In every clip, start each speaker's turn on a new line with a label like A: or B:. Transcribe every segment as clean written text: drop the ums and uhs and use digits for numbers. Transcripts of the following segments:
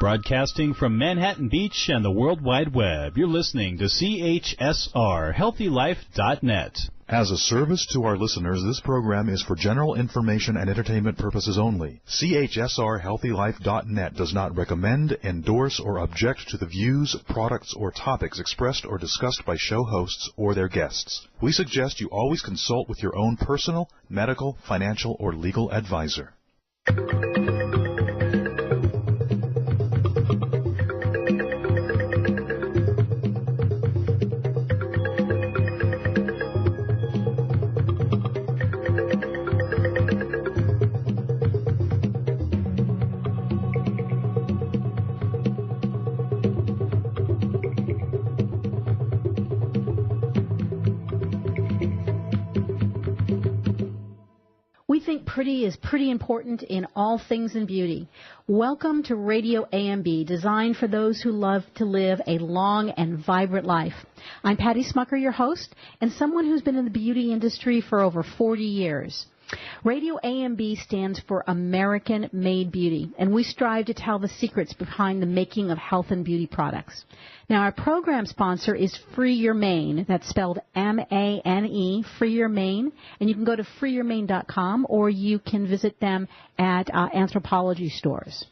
A: Broadcasting from Manhattan Beach and the World Wide Web, you're listening to CHSR, HealthyLife.net.
B: As a service to our listeners, this program is for general information and entertainment purposes only. CHSR, HealthyLife.net does not recommend, endorse, or object to the views, products, or topics expressed or discussed by show hosts or their guests. We suggest you always consult with your own personal, medical, financial, or legal advisor.
C: Pretty is pretty important in all things in beauty. Welcome to Radio AMB, designed for those who love to live a long and vibrant life. I'm Patty Schmucker, your host, and someone who's been in the beauty industry for over 40 years. Radio AMB stands for American-Made Beauty, and we strive to tell the secrets behind the making of health and beauty products. Now, our program sponsor is Free Your Mane. That's spelled M-A-N-E, Free Your Mane. And you can go to freeyourmane.com, or you can visit them at Anthropology stores.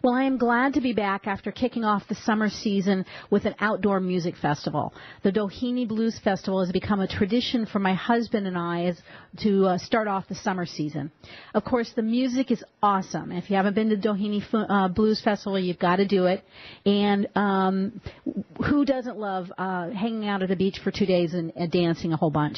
C: Well, I am glad to be back after kicking off the summer season with an outdoor music festival. The Doheny Blues Festival has become a tradition for my husband and I to start off the summer season. Of course, the music is awesome. If you haven't been to Doheny Blues Festival, you've got to do it. And who doesn't love hanging out at the beach for 2 days and dancing a whole bunch?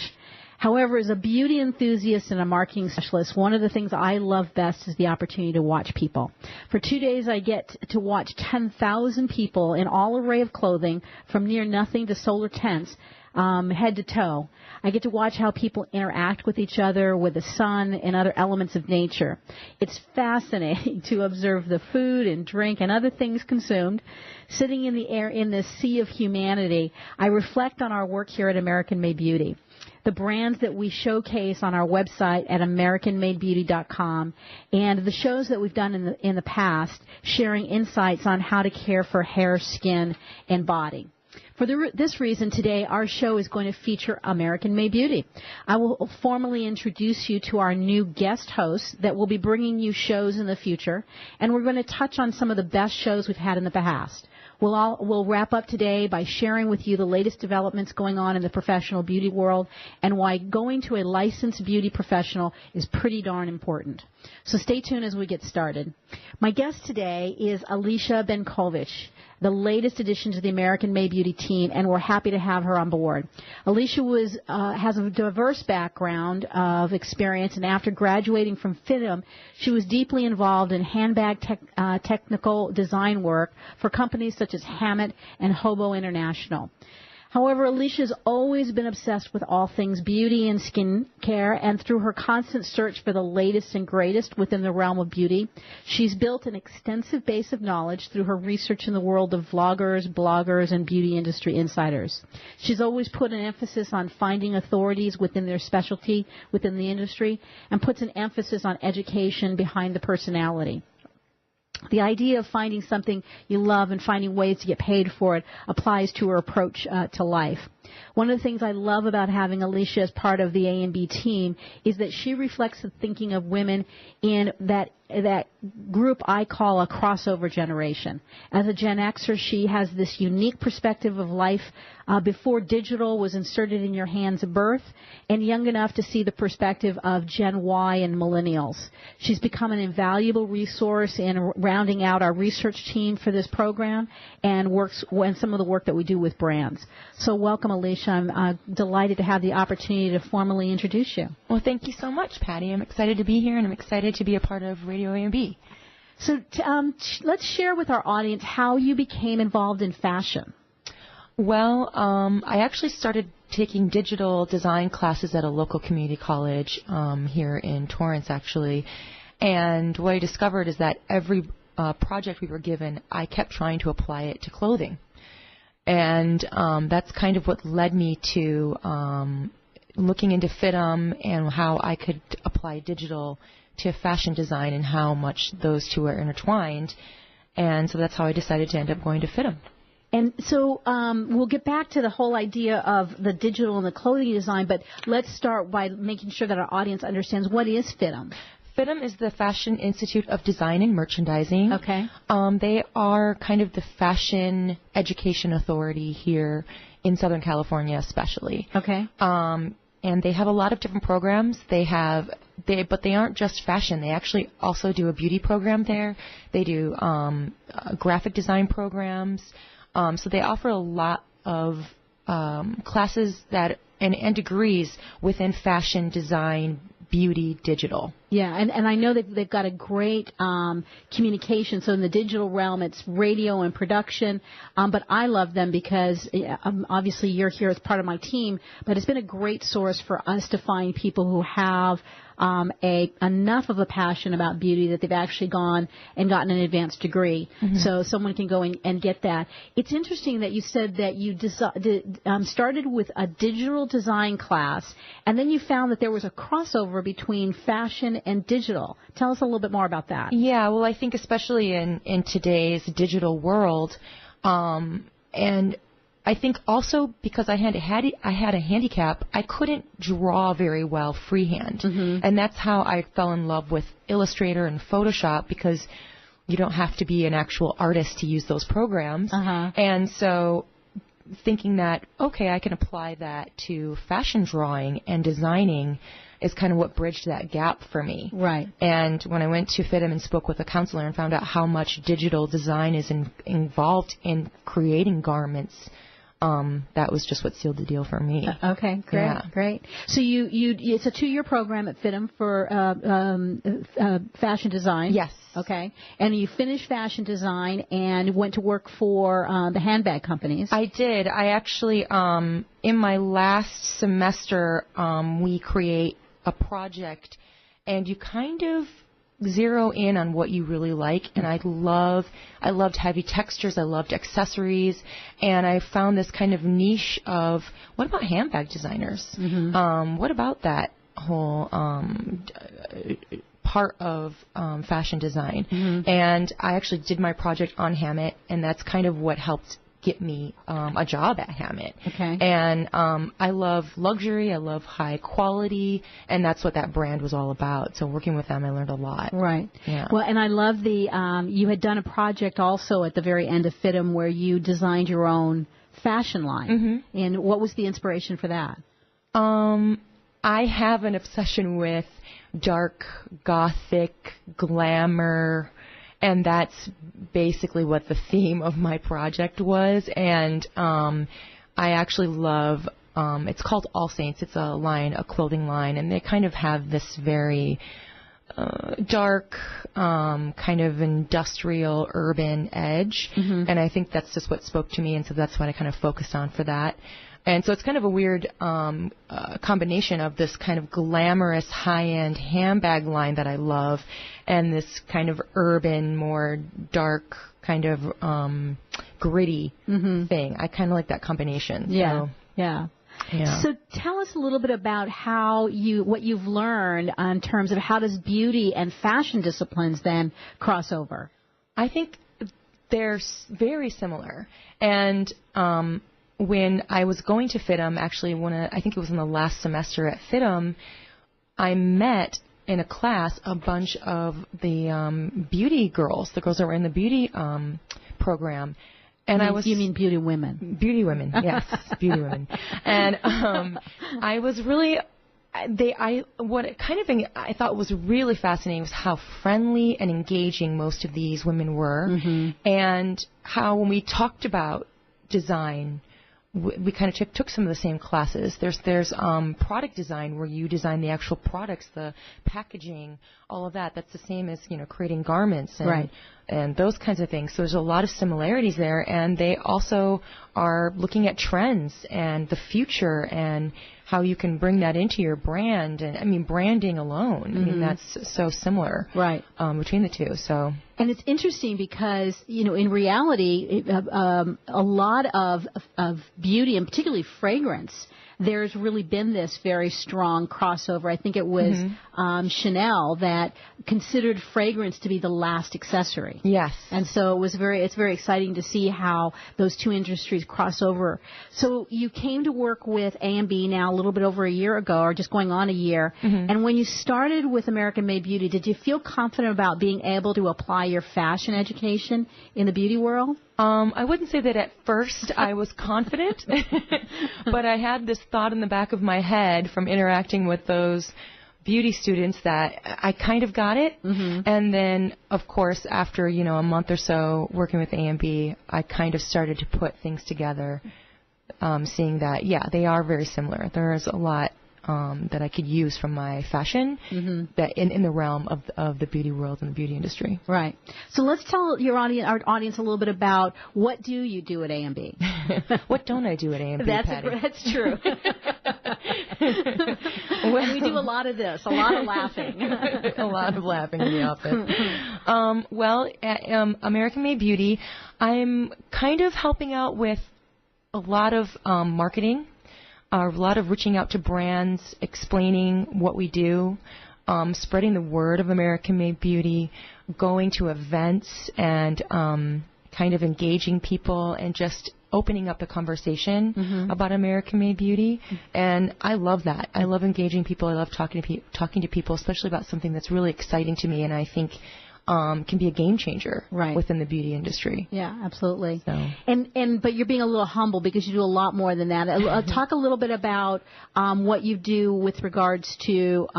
C: However, as a beauty enthusiast and a marketing specialist, one of the things I love best is the opportunity to watch people. For 2 days, I get to watch 10,000 people in all array of clothing, from near nothing to solar tents, head to toe. I get to watch how people interact with each other, with the sun, and other elements of nature. It's fascinating to observe the food and drink and other things consumed. Sitting in the air in this sea of humanity, I reflect on our work here at American Made Beauty. The brands that we showcase on our website at AmericanMadeBeauty.com, and the shows that we've done in the past, sharing insights on how to care for hair, skin, and body. For this reason, today our show is going to feature American Made Beauty. I will formally introduce you to our new guest hosts that will be bringing you shows in the future, and we're going to touch on some of the best shows we've had in the past. We'll wrap up today by sharing with you the latest developments going on in the professional beauty world and why going to a licensed beauty professional is pretty darn important. So stay tuned as we get started. My guest today is Alicia Benkovich, the latest addition to the American Made Beauty team, and we're happy to have her on board. Alicia has a diverse background of experience, and after graduating from FIDM, she was deeply involved in handbag technical design work for companies such as Hammett and Hobo International. However, Alicia has always been obsessed with all things beauty and skin care, and through her constant search for the latest and greatest within the realm of beauty, she's built an extensive base of knowledge through her research in the world of vloggers, bloggers, and beauty industry insiders. She's always put an emphasis on finding authorities within their specialty within the industry, and puts an emphasis on education behind the personality. The idea of finding something you love and finding ways to get paid for it applies to her approach to life. One of the things I love about having Alicia as part of the AMB team is that she reflects the thinking of women in that group I call a crossover generation. As a Gen Xer, she has this unique perspective of life before digital was inserted in your hands at birth, and young enough to see the perspective of Gen Y and Millennials. She's become an invaluable resource in rounding out our research team for this program and some of the work that we do with brands. So welcome, Alicia. I'm delighted to have the opportunity to formally introduce you.
D: Well, thank you so much, Patty. I'm excited to be here, and I'm excited to be a part of Radio AMB.
C: So let's share with our audience how you became involved in fashion.
D: Well, I actually started taking digital design classes at a local community college here in Torrance, actually. And what I discovered is that every project we were given, I kept trying to apply it to clothing. And that's kind of what led me to looking into FIDM and how I could apply digital to fashion design and how much those two are intertwined. And so that's how I decided to end up going to FIDM.
C: And so we'll get back to the whole idea of the digital and the clothing design, but let's start by making sure that our audience understands what is FIDM.
D: FIDM is the Fashion Institute of Design and Merchandising.
C: Okay.
D: They are kind of the fashion education authority here in Southern California especially.
C: Okay.
D: And they have a lot of different programs. But they aren't just fashion. They actually also do a beauty program there. They do graphic design programs. So they offer a lot of classes and degrees within fashion, design, beauty, digital. Yeah,
C: and I know that they've got a great communication. So in the digital realm, it's radio and production. But I love them because obviously you're here as part of my team. But it's been a great source for us to find people who have enough of a passion about beauty that they've actually gone and gotten an advanced degree. Mm-hmm. So someone can go and get that. It's interesting that you said that you started with a digital design class, and then you found that there was a crossover between fashion and digital. Tell us a little bit more about that.
D: Yeah, well, I think especially in today's digital world, and I think also because I had a handicap, I couldn't draw very well freehand. Mm-hmm. And that's how I fell in love with Illustrator and Photoshop, because you don't have to be an actual artist to use those programs. Uh-huh. And so thinking that, okay, I can apply that to fashion drawing and designing is kind of what bridged that gap for me.
C: Right.
D: And when I went to FIDM and spoke with a counselor and found out how much digital design is involved in creating garments, that was just what sealed the deal for me.
C: Okay, great, yeah. Great. So it's a 2-year program at FIDM for fashion design.
D: Yes.
C: Okay. And you finished fashion design and went to work for the handbag companies.
D: I did. I actually, in my last semester, we create a project, and you kind of zero in on what you really like. And I loved heavy textures, I loved accessories, and I found this kind of niche of, what about handbag designers? Mm-hmm. What about that whole part of fashion design? Mm-hmm. And I actually did my project on Hammett, and that's kind of what helped get me a job at Hammett.
C: Okay.
D: And I love luxury, I love high quality, and that's what that brand was all about. So working with them, I learned a lot.
C: Right.
D: Yeah.
C: Well, and I love you had done a project also at the very end of FIDM where you designed your own fashion line. Mm-hmm. And what was the inspiration for that?
D: I have an obsession with dark, gothic, glamour, and that's basically what the theme of my project was. And I actually love, it's called All Saints. It's a clothing line, and they kind of have this very dark, kind of industrial, urban edge. Mm-hmm. And I think that's just what spoke to me, and so that's what I kind of focused on for that. And so it's kind of a weird combination of this kind of glamorous, high-end handbag line that I love and this kind of urban, more dark, kind of gritty mm-hmm. thing. I kind of like that combination.
C: Yeah,
D: so,
C: yeah.
D: Yeah.
C: So tell us a little bit about what you've learned in terms of how does beauty and fashion disciplines then cross over?
D: I think they're very similar. And when I was going to FIDM, actually, I think it was in the last semester at FIDM, I met in a class a bunch of the beauty girls, the girls that were in the beauty program. And
C: you mean beauty women?
D: Beauty women, yes, beauty women. And I was really, I thought was really fascinating was how friendly and engaging most of these women were, mm-hmm. and how when we talked about design, we kind of took some of the same classes. There's product design where you design the actual products, the packaging, all of that. That's the same as creating garments and
C: right.
D: and those kinds of things. So there's a lot of similarities there, and they also are looking at trends and the future and how you can bring that into your brand. And I mean, branding alone. Mm-hmm. I mean, that's so similar,
C: right,
D: between the two. So.
C: And it's interesting because, in reality, a lot of beauty, and particularly fragrance, there's really been this very strong crossover. I think it was Chanel that considered fragrance to be the last accessory.
D: Yes.
C: And so it's very exciting to see how those two industries cross over. So you came to work with AMB now a little bit over a year ago, or just going on a year. And when you started with American Made Beauty, did you feel confident about being able to apply your fashion education in the beauty world?
D: I wouldn't say that at first I was confident, but I had this thought in the back of my head from interacting with those beauty students that I kind of got it. And then, of course, after, a month or so working with AMB, I kind of started to put things together, seeing that, they are very similar. There's a lot that I could use from my fashion that in the realm of the beauty world and the beauty industry.
C: Right. So let's tell our audience a little bit about what do you do at AMB?
D: What don't I do at AMB, Patty?
C: That's true. We do a lot of this, a lot of laughing.
D: A lot of laughing in the office. At American Made Beauty, I'm kind of helping out with a lot of marketing. A lot of reaching out to brands, explaining what we do, spreading the word of American Made Beauty, going to events and kind of engaging people and just opening up the conversation about American Made Beauty. And I love that. I love engaging people. I love talking to people, especially about something that's really exciting to me and I think can be a game changer within the beauty industry. Yeah, absolutely. So. But you're being a little humble because you do a lot more than that. Talk a little bit about what you do with regards to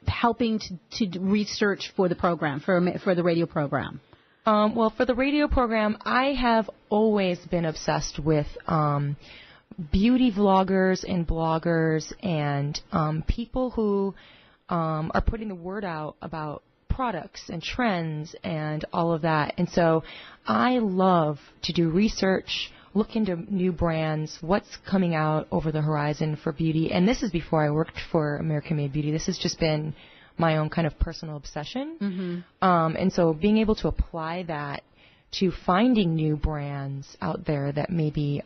D: helping to research for the program, for the radio program. For the radio program, I have always been obsessed with beauty vloggers and bloggers and people who are putting the word out about products and trends and all of that. And so I love to do research, look into new brands, what's coming out over the horizon for beauty. And this is before I worked for American Made Beauty. This has just been my own kind of personal obsession. And so being able to apply that to finding new brands out there that maybe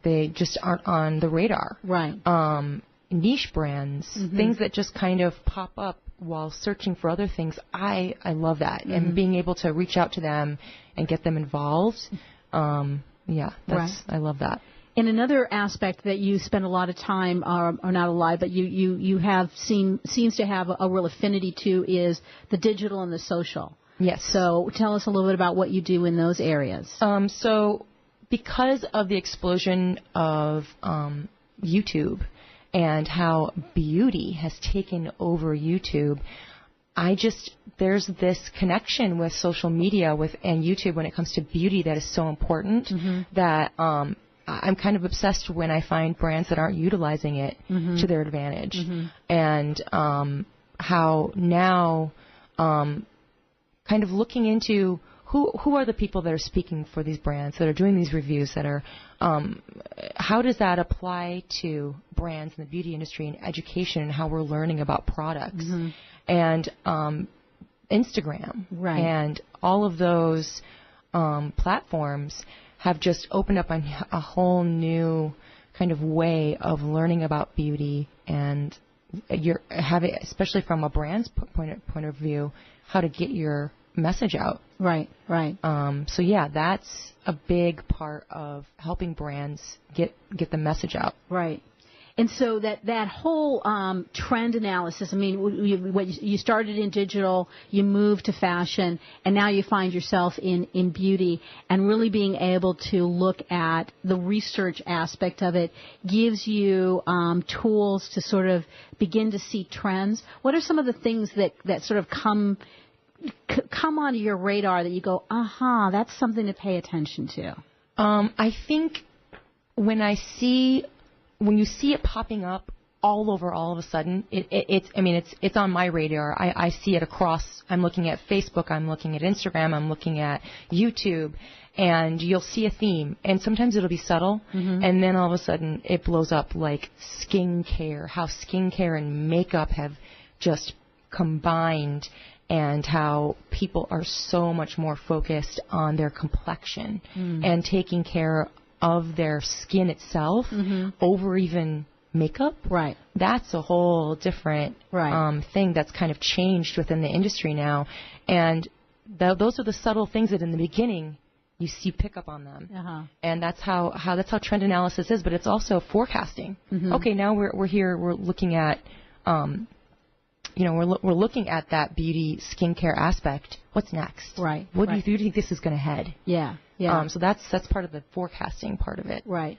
D: they just aren't on the radar. Right. Niche brands, things that just kind of pop up while searching for other things, I love that. And being able to reach out to them and get them involved, I love that. And another aspect that you spend a lot of time, or not a lot, but you have seems to have a real affinity to is the digital and the social. Yes. So tell us a little bit about what you do in those areas. So because of the explosion of YouTube, and how beauty has taken over YouTube, there's this connection with social media and YouTube when it comes to beauty that is so important that I'm kind of obsessed when I find brands that aren't utilizing it to their advantage. And how now kind of looking into who are the people that are speaking for these brands, that are doing these reviews, that are how does that apply to brands in the beauty industry and education and how we're learning about products and Instagram and all of those platforms have just opened up a whole new kind of way of learning about beauty, and you're having, especially from a brand's point of view, how to get your message out. Right. So that's a big part of helping brands get the message out. Right. And so that whole trend analysis, I mean, you started in digital, you moved to fashion, and now you find yourself in beauty, and really being able to look at the research aspect of it gives you tools to sort of begin to see trends. What are some of the things that sort of come onto your radar that you go, that's something to pay attention to? I think when you see it popping up all over all of a sudden, it's on my radar. I see it across. I'm looking at Facebook, I'm looking at Instagram, I'm looking at YouTube, and you'll see a theme. And sometimes it'll be subtle, and then all of a sudden it blows up, like skincare, how skincare and makeup have just combined, and how people are so much more focused on their complexion and taking care of their skin itself over even makeup.
C: Right.
D: That's a whole different thing that's kind of changed within the industry now. And those are the subtle things that in the beginning you pick up on them. And that's how trend analysis is, but it's also forecasting. Okay, now we're here, we're looking at we're looking at that beauty skincare aspect. What's next?
C: Right.
D: What do you think this is going to head?
C: Yeah.
D: So that's part of the forecasting part of it.
C: Right.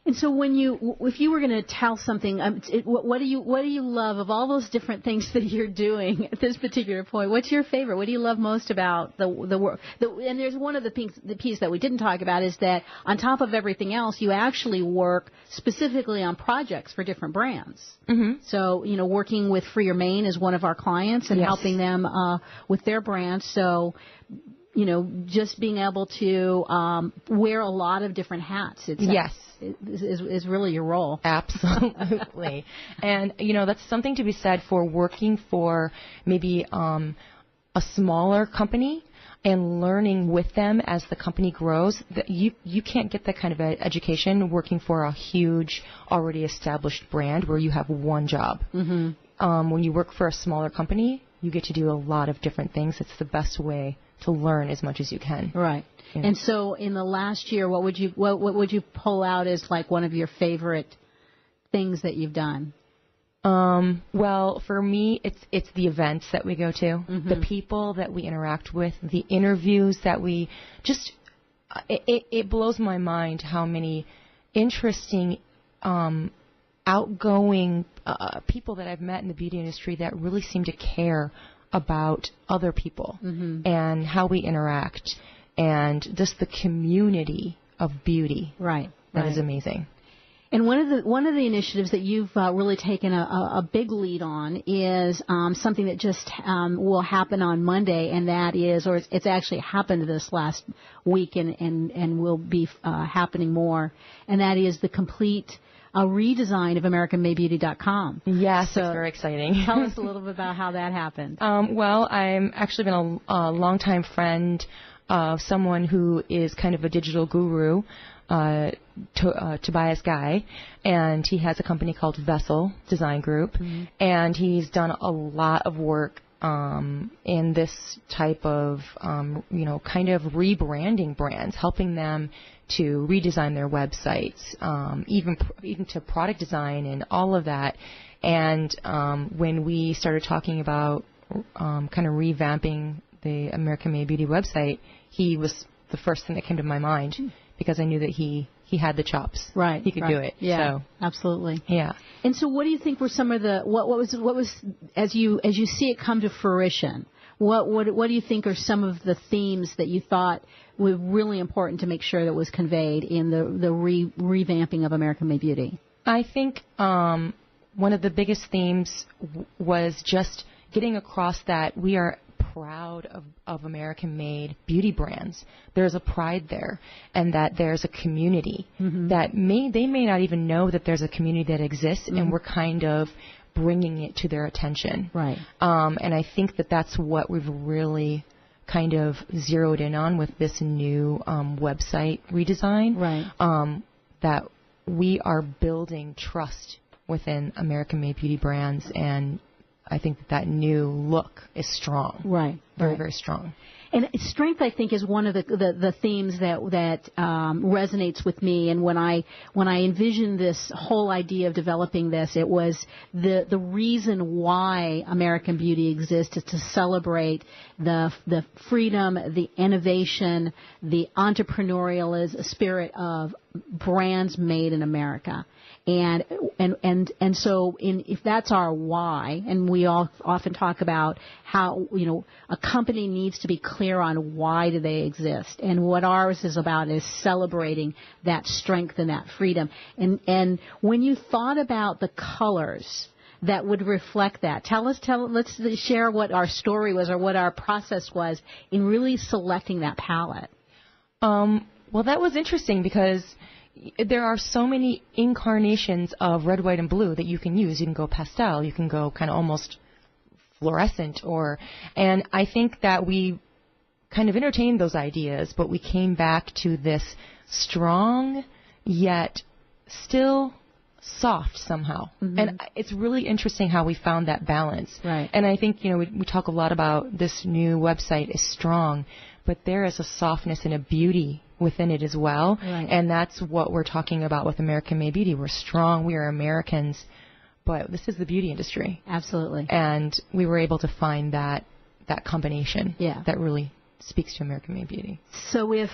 D: And
C: so if you were going to tell something, what do you love of all those different things that you're doing at this particular point? What's your favorite? What do you love most about the work? And there's one of the piece that we didn't talk about is that on top of everything else, you actually work specifically on projects for different brands. So, working with Free Your Mane is one of our clients and helping them with their brands. So, just being able to wear a lot of different hats. Is really your role.
D: Absolutely. And, that's something to be said for working for maybe a smaller company and learning with them as the company grows. You can't get that kind of education working for a huge, already established brand where you have one job. When you work for a smaller company, you get to do a lot of different things. It's the best way to learn as much as you can.
C: Right. And so in the last year, what would you pull out as like one of your favorite things that you've done?
D: Well, for me, it's the events that we go to, the people that we interact with, the interviews that we just, it blows my mind how many interesting, outgoing people that I've met in the beauty industry that really seem to care about other people and how we interact and just the community of beauty.
C: Right.
D: That is amazing.
C: And one of the initiatives that you've really taken a big lead on is something that just will happen on Monday, and that is, or it's actually happened this last week and will be happening more, and that is the complete redesign of AmericanMadeBeauty.com.
D: Yes, so it's very exciting.
C: Tell us a little bit about how that happened.
D: Well, I'm actually been a longtime friend of someone who is kind of a digital guru, Tobias Guy, and he has a company called Vessel Design Group, and he's done a lot of work in this type of, kind of rebranding brands, helping them to redesign their websites, even to product design and all of that. And when we started talking about kind of revamping the American Made Beauty website, he was the first thing that came to my mind because I knew that he had the chops.
C: Right.
D: He could do it.
C: Yeah.
D: So,
C: absolutely.
D: Yeah.
C: And so what do you think were some of the what was as you see it come to fruition? What do you think are some of the themes that you thought were really important to make sure that was conveyed in the revamping of American Made Beauty?
D: I think one of the biggest themes was just getting across that we are proud of American-made beauty brands. There's a pride there, and that there's a community that they may not even know that there's a community that exists, and we're kind of bringing it to their attention.
C: Right.
D: And I think that that's what we've really kind of zeroed in on with this new website redesign.
C: Right.
D: That we are building trust within American-made beauty brands, and I think that new look is strong.
C: Right.
D: Very, very strong.
C: And strength, I think, is one of the themes that resonates with me. And when I envisioned this whole idea of developing this, it was the reason why American Beauty exists is to celebrate the freedom, the innovation, the entrepreneurial spirit of brands made in America. And so if that's our why, and we all often talk about how, a company needs to be clear on why do they exist. And what ours is about is celebrating that strength and that freedom. And when you thought about the colors that would reflect that, let's share what our story was or what our process was in really selecting that palette.
D: Well, that was interesting because there are so many incarnations of red, white, and blue that you can use. You can go pastel. You can go kind of almost fluorescent. And I think that we kind of entertained those ideas, but we came back to this strong yet still soft somehow. Mm-hmm. And it's really interesting how we found that balance.
C: Right.
D: And I think, we talk a lot about this new website is strong, but there is a softness and a beauty within it as well.
C: Right.
D: And that's what we're talking about with American Made Beauty. We're strong, we are Americans, but this is the beauty industry.
C: Absolutely.
D: And we were able to find that combination that really speaks to American Made Beauty.
C: So if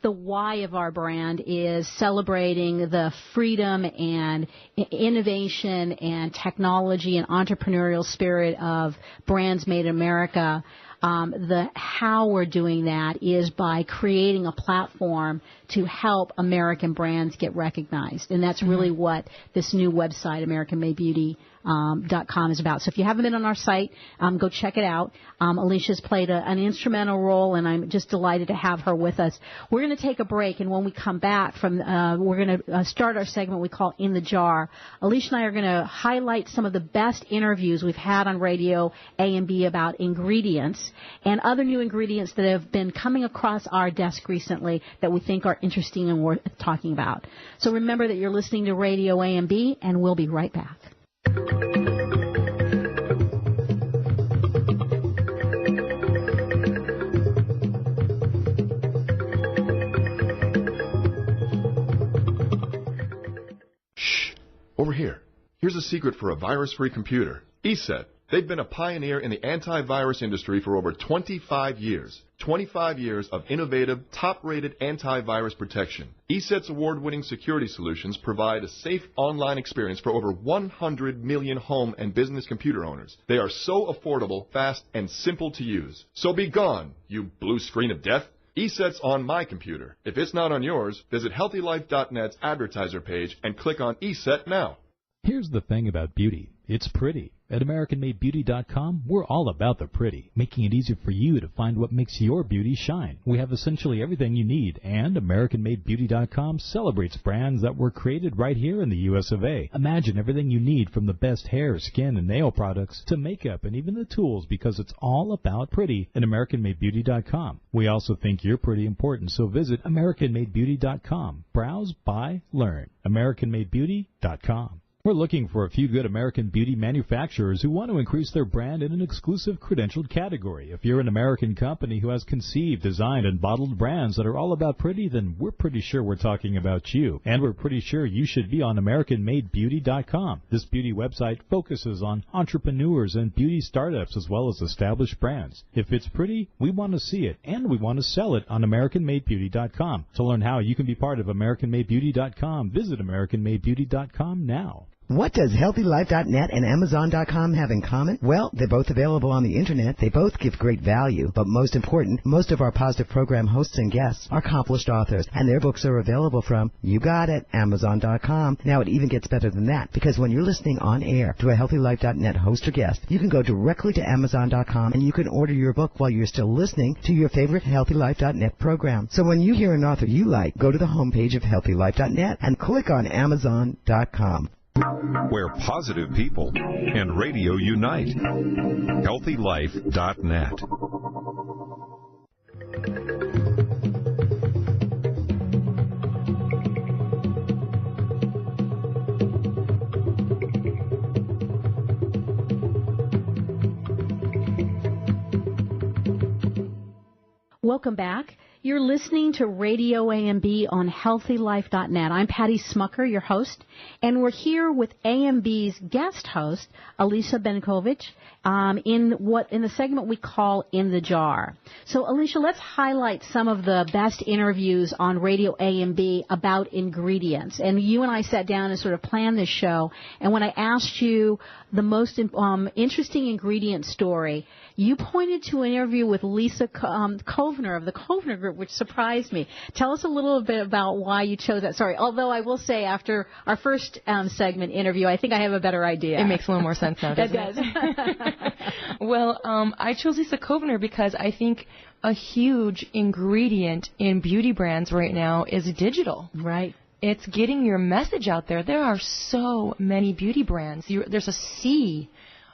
C: the why of our brand is celebrating the freedom and innovation and technology and entrepreneurial spirit of brands made in America, the how we're doing that is by creating a platform to help American brands get recognized. And that's really what this new website, AmericanMadeBeauty.com, is about. So if you haven't been on our site, go check it out. Alicia's played an instrumental role, and I'm just delighted to have her with us. We're going to take a break, and when we come back we're going to start our segment we call In the Jar. Alicia and I are going to highlight some of the best interviews we've had on Radio AMB about ingredients and other new ingredients that have been coming across our desk recently that we think are interesting and worth talking about. So remember that you're listening to Radio AMB, and we'll be right back.
E: Shh! Over here. Here's a secret for a virus-free computer. ESET. They've been a pioneer in the antivirus industry for over 25 years. 25 years of innovative, top-rated antivirus protection. ESET's award-winning security solutions provide a safe online experience for over 100 million home and business computer owners. They are so affordable, fast, and simple to use. So be gone, you blue screen of death. ESET's on my computer. If it's not on yours, visit HealthyLife.net's advertiser page and click on ESET now.
A: Here's the thing about beauty. It's pretty. At AmericanMadeBeauty.com, we're all about the pretty, making it easy for you to find what makes your beauty shine. We have essentially everything you need, and AmericanMadeBeauty.com celebrates brands that were created right here in the U.S. of A. Imagine everything you need from the best hair, skin, and nail products to makeup and even the tools, because it's all about pretty at AmericanMadeBeauty.com. We also think you're pretty important, so visit AmericanMadeBeauty.com. Browse, buy, learn. AmericanMadeBeauty.com. We're looking for a few good American beauty manufacturers who want to increase their brand in an exclusive credentialed category. If you're an American company who has conceived, designed, and bottled brands that are all about pretty, then we're pretty sure we're talking about you. And we're pretty sure you should be on AmericanMadeBeauty.com. This beauty website focuses on entrepreneurs and beauty startups as well as established brands. If it's pretty, we want to see it, and we want to sell it on AmericanMadeBeauty.com. To learn how you can be part of AmericanMadeBeauty.com, visit AmericanMadeBeauty.com now.
F: What does HealthyLife.net and Amazon.com have in common? Well, they're both available on the Internet. They both give great value. But most important, most of our positive program hosts and guests are accomplished authors, and their books are available from, you got it, Amazon.com. Now, it even gets better than that, because when you're listening on air to a HealthyLife.net host or guest, you can go directly to Amazon.com, and you can order your book while you're still listening to your favorite HealthyLife.net program. So when you hear an author you like, go to the homepage of HealthyLife.net and click on Amazon.com.
G: Where positive people and radio unite. HealthyLife.net.
C: Welcome back. You're listening to Radio AMB on HealthyLife.net. I'm Patty Schmucker, your host, and we're here with AMB's guest host, Alicia Benkovich, in the segment we call In the Jar. So, Alicia, let's highlight some of the best interviews on Radio AMB about ingredients. And you and I sat down and sort of planned this show, and when I asked you the most interesting ingredient story, you pointed to an interview with Lisa Kovner of the Kovner Group, which surprised me. Tell us a little bit about why you chose that story. Although I will say, after our first segment interview, I think I have a better idea.
D: It makes a little more sense now, doesn't it?
C: It does.
D: Well, I chose Lisa Kovner because I think a huge ingredient in beauty brands right now is digital.
C: Right.
D: It's getting your message out there. There are so many beauty brands. There's a sea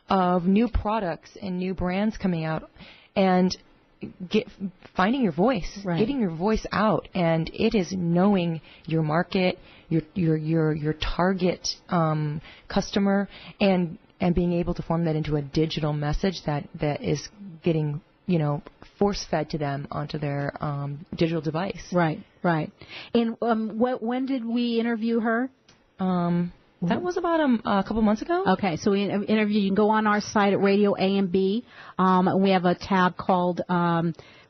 D: of new products and new brands coming out. And finding your voice,
C: right.
D: getting your voice out, and it is knowing your market, your target customer, and being able to form that into a digital message that is getting force-fed to them onto their digital device.
C: Right. And when did we interview her?
D: That was about a couple months ago.
C: Okay, so we interviewed. You can go on our site at Radio AMB. We have a tab called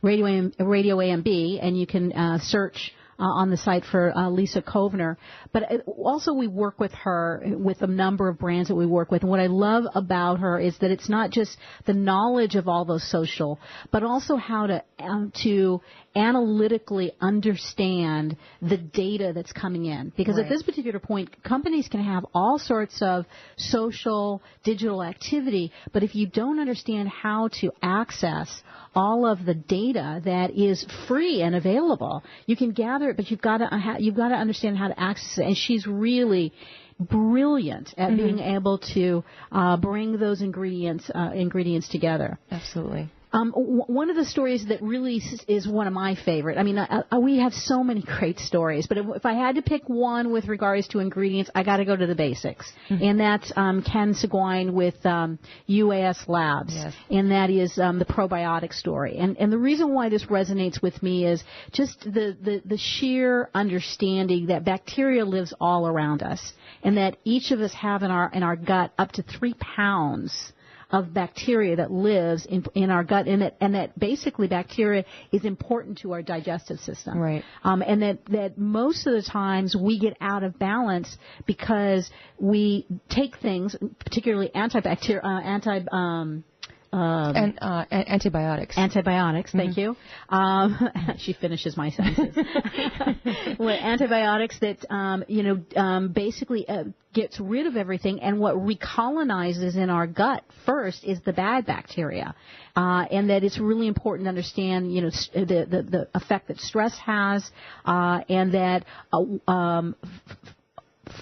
C: Radio AMB, and you can search on the site for Lisa Kovner. But also we work with her with a number of brands that we work with. And what I love about her is that it's not just the knowledge of all those social, but also how to analytically understand the data that's coming in. Because at this particular point, companies can have all sorts of social, digital activity, but if you don't understand how to access all of the data that is free and available, you can gather it, but you've got to understand how to access it. And she's really brilliant at being able to bring those ingredients together.
D: Absolutely.
C: One of the stories that really is one of my favorite. I mean, we have so many great stories, but if I had to pick one with regards to ingredients, I got to go to the basics, and that's Ken Seguin with UAS Labs, and that is the probiotic story. And the reason why this resonates with me is just the sheer understanding that bacteria lives all around us, and that each of us have in our gut up to 3 pounds of bacteria that lives in our gut, and that basically bacteria is important to our digestive system.
D: Right.
C: And that most of the times we get out of balance because we take things, particularly antibiotics. Antibiotics, thank you. She finishes my sentences. Antibiotics that, basically gets rid of everything, and what recolonizes in our gut first is the bad bacteria. And that it's really important to understand, the effect that stress has, and that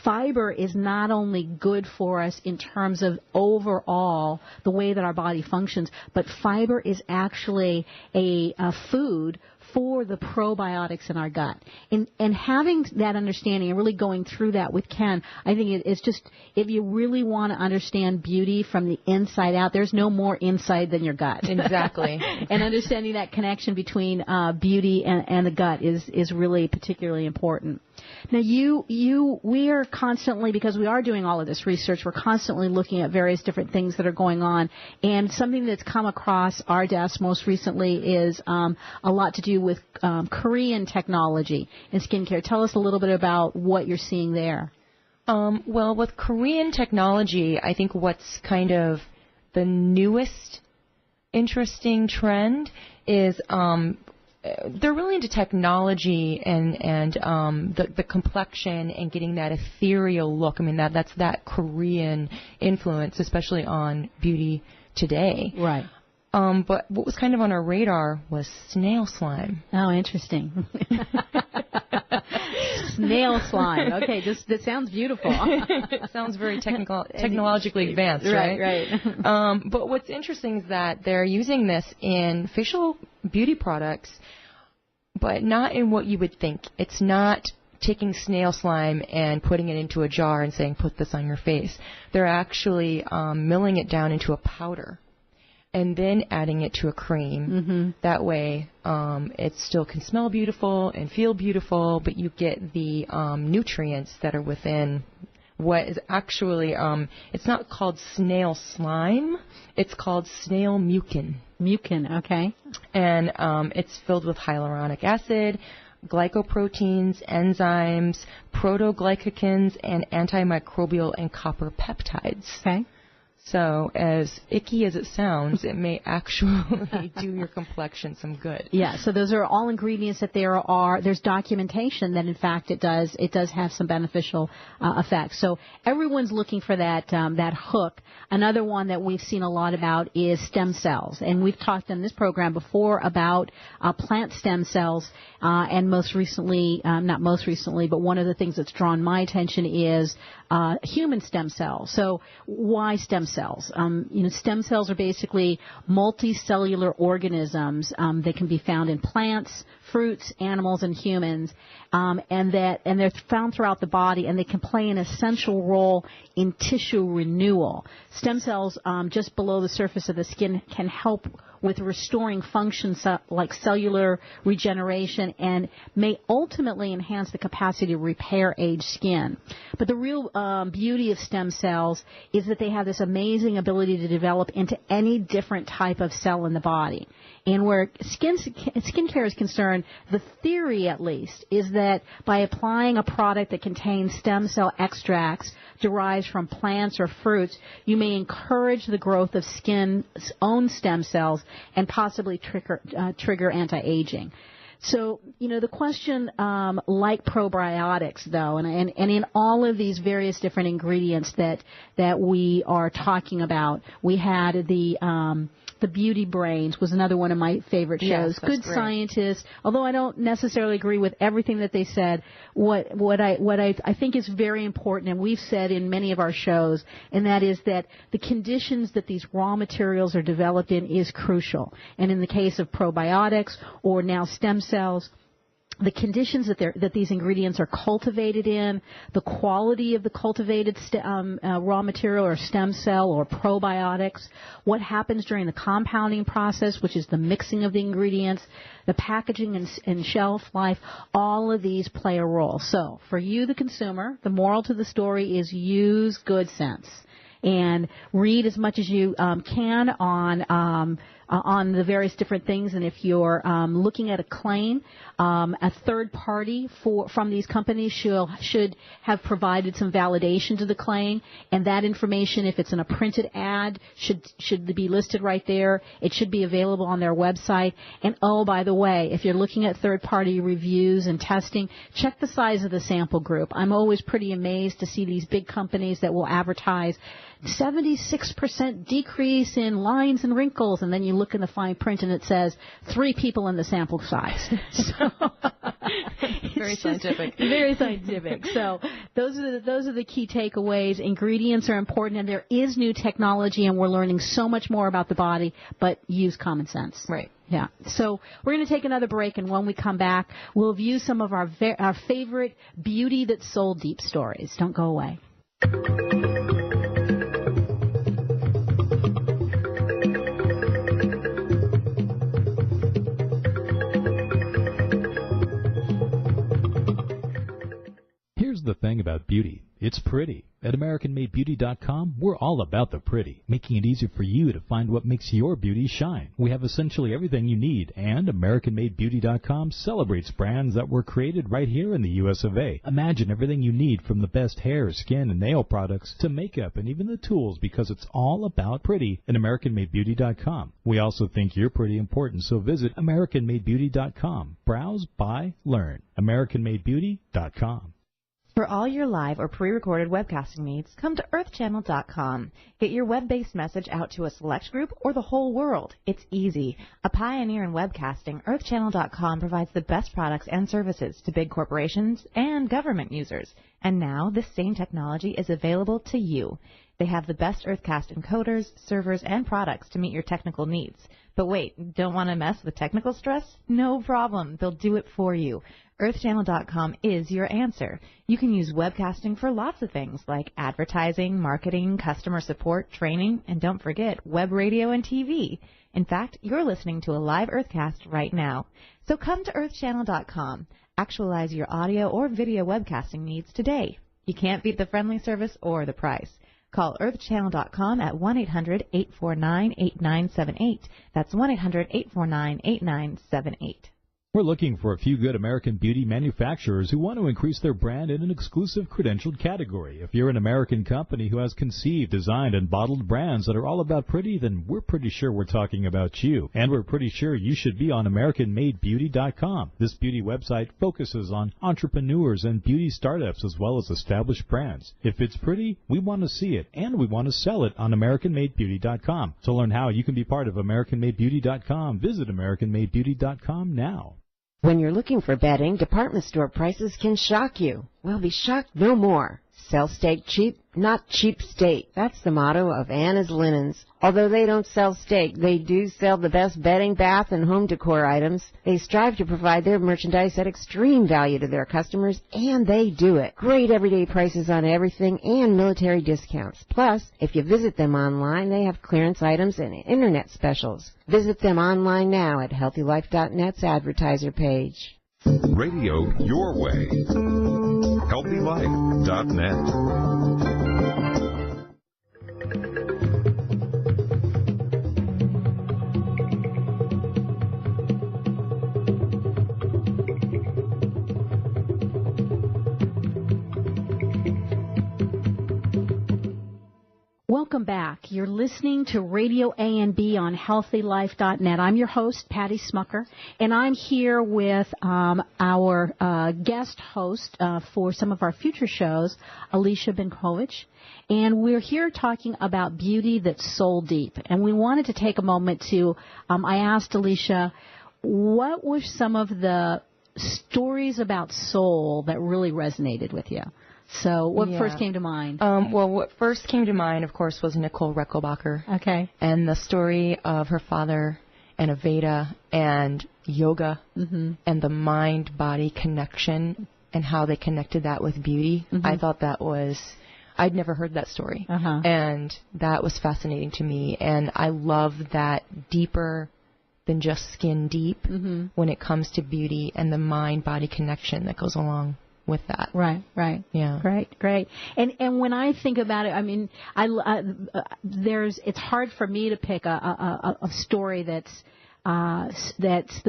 C: fiber is not only good for us in terms of overall the way that our body functions, but fiber is actually a food for the probiotics in our gut. And having that understanding and really going through that with Ken, I think it's just, if you really want to understand beauty from the inside out, there's no more inside than your gut.
D: Exactly.
C: And understanding that connection between beauty and the gut is really particularly important. Now, we are constantly, because we are doing all of this research, we're constantly looking at various different things that are going on. And something that's come across our desk most recently is a lot to do with Korean technology in skincare. Tell us a little bit about what you're seeing there.
D: Well, with Korean technology, I think what's kind of the newest interesting trend is they're really into technology and the complexion and getting that ethereal look. I mean, that's that Korean influence, especially on beauty today.
C: Right.
D: But what was kind of on our radar was snail slime.
C: Oh, interesting. Snail slime. Okay, that sounds beautiful.
D: It sounds very technologically advanced, right?
C: Right.
D: But what's interesting is that they're using this in facial beauty products, but not in what you would think. It's not taking snail slime and putting it into a jar and saying, put this on your face. They're actually milling it down into a powder and then adding it to a cream.
C: Mm-hmm. That
D: way it still can smell beautiful and feel beautiful, but you get the nutrients that are within what is actually, it's not called snail slime, it's called snail mucin.
C: Mucin, okay.
D: And it's filled with hyaluronic acid, glycoproteins, enzymes, protoglycans, and antimicrobial and copper peptides.
C: Okay.
D: So as icky as it sounds, it may actually do your complexion some good.
C: Yeah, so those are all ingredients that there's documentation that in fact it does have some beneficial effects. So everyone's looking for that hook. Another one that we've seen a lot about is stem cells. And we've talked in this program before about plant stem cells, and not most recently, but one of the things that's drawn my attention is human stem cells. So why stem cells? cells. Stem cells are basically multicellular organisms that can be found in plants, fruits, animals, and humans, and they're found throughout the body, and they can play an essential role in tissue renewal. Stem cells just below the surface of the skin can help with restoring functions like cellular regeneration and may ultimately enhance the capacity to repair aged skin. But the real beauty of stem cells is that they have this amazing ability to develop into any different type of cell in the body. And where skin care is concerned, the theory at least is that by applying a product that contains stem cell extracts derived from plants or fruits, you may encourage the growth of skin's own stem cells and possibly trigger anti-aging. So, the question, like probiotics, though, and in all of these various different ingredients that we are talking about, we had the Beauty Brains was another one of my favorite shows.
D: Yes,
C: Good
D: great.
C: Scientists, although I don't necessarily agree with everything that they said, what I think is very important, and we've said in many of our shows, and that is that the conditions that these raw materials are developed in is crucial. And in the case of probiotics or now stem cells, the conditions that these ingredients are cultivated in, the quality of the cultivated raw material or stem cell or probiotics, what happens during the compounding process, which is the mixing of the ingredients, the packaging and shelf life, all of these play a role. So for you, the consumer, the moral to the story is use good sense and read as much as you can on the various different things. And if you're looking at a claim, a third party from these companies should have provided some validation to the claim. And that information, if it's in a printed ad, should be listed right there. It should be available on their website. And, oh, by the way, if you're looking at third-party reviews and testing, check the size of the sample group. I'm always pretty amazed to see these big companies that will advertise 76% decrease in lines and wrinkles, and then you look in the fine print and it says 3 people in the sample size. So
D: very scientific.
C: Very scientific. So those are the key takeaways. Ingredients are important, and there is new technology, and we're learning so much more about the body, but use common sense.
D: Right.
C: Yeah. So we're going to take another break, and when we come back, we'll view some of our favorite beauty that sold deep stories. Don't go away.
A: The thing about beauty, it's pretty. At AmericanMadeBeauty.com, we're all about the pretty, making it easier for you to find what makes your beauty shine. We have essentially everything you need, and AmericanMadeBeauty.com celebrates brands that were created right here in the U.S. of A. Imagine everything you need from the best hair, skin, and nail products to makeup and even the tools, because it's all about pretty at AmericanMadeBeauty.com. We also think you're pretty important, so visit AmericanMadeBeauty.com. Browse, buy, learn. AmericanMadeBeauty.com.
H: For all your live or pre-recorded webcasting needs, come to earthchannel.com. Get your web-based message out to a select group or the whole world. It's easy. A pioneer in webcasting, earthchannel.com provides the best products and services to big corporations and government users. And now this same technology is available to you. They have the best Earthcast encoders, servers, and products to meet your technical needs. But wait, don't want to mess with technical stress? No problem. They'll do it for you. EarthChannel.com is your answer. You can use webcasting for lots of things like advertising, marketing, customer support, training, and don't forget web radio and TV. In fact, you're listening to a live Earthcast right now. So come to EarthChannel.com. Actualize your audio or video webcasting needs today. You can't beat the friendly service or the price. Call EarthChannel.com at 1-800-849-8978. That's 1-800-849-8978.
A: We're looking for a few good American beauty manufacturers who want to increase their brand in an exclusive credentialed category. If you're an American company who has conceived, designed, and bottled brands that are all about pretty, then we're pretty sure we're talking about you. And we're pretty sure you should be on AmericanMadeBeauty.com. This beauty website focuses on entrepreneurs and beauty startups as well as established brands. If it's pretty, we want to see it, and we want to sell it on AmericanMadeBeauty.com. To learn how you can be part of AmericanMadeBeauty.com, visit AmericanMadeBeauty.com now.
I: When you're looking for bedding, department store prices can shock you. Well, be shocked no more. Sell steak cheap, not cheap steak. That's the motto of Anna's Linens. Although they don't sell steak, they do sell the best bedding, bath, and home decor items. They strive to provide their merchandise at extreme value to their customers, and they do it. Great everyday prices on everything and military discounts. Plus, if you visit them online, they have clearance items and internet specials. Visit them online now at HealthyLife.net's advertiser page.
G: Radio your way. HealthyLife.net.
C: Welcome back. You're listening to Radio AMB on HealthyLife.net. I'm your host, Patty Schmucker, and I'm here with our guest host for some of our future shows, Alicia Benkovich, and we're here talking about beauty that's soul deep. And we wanted to take a moment to, I asked Alicia, what were some of the stories about soul that really resonated with you? So what first came to mind?
D: Well, what first came to mind, of course, was Nicole Reckelbacher.
C: Okay.
D: And the story of her father and Aveda and yoga and the mind-body connection and how they connected that with beauty. I thought that was, I'd never heard that story. And that was fascinating to me. And I love that deeper than just skin deep when it comes to beauty and the mind-body connection that goes along with that.
C: Right.
D: Yeah.
C: Great. And when I think about it, I mean, it's hard for me to pick a story that's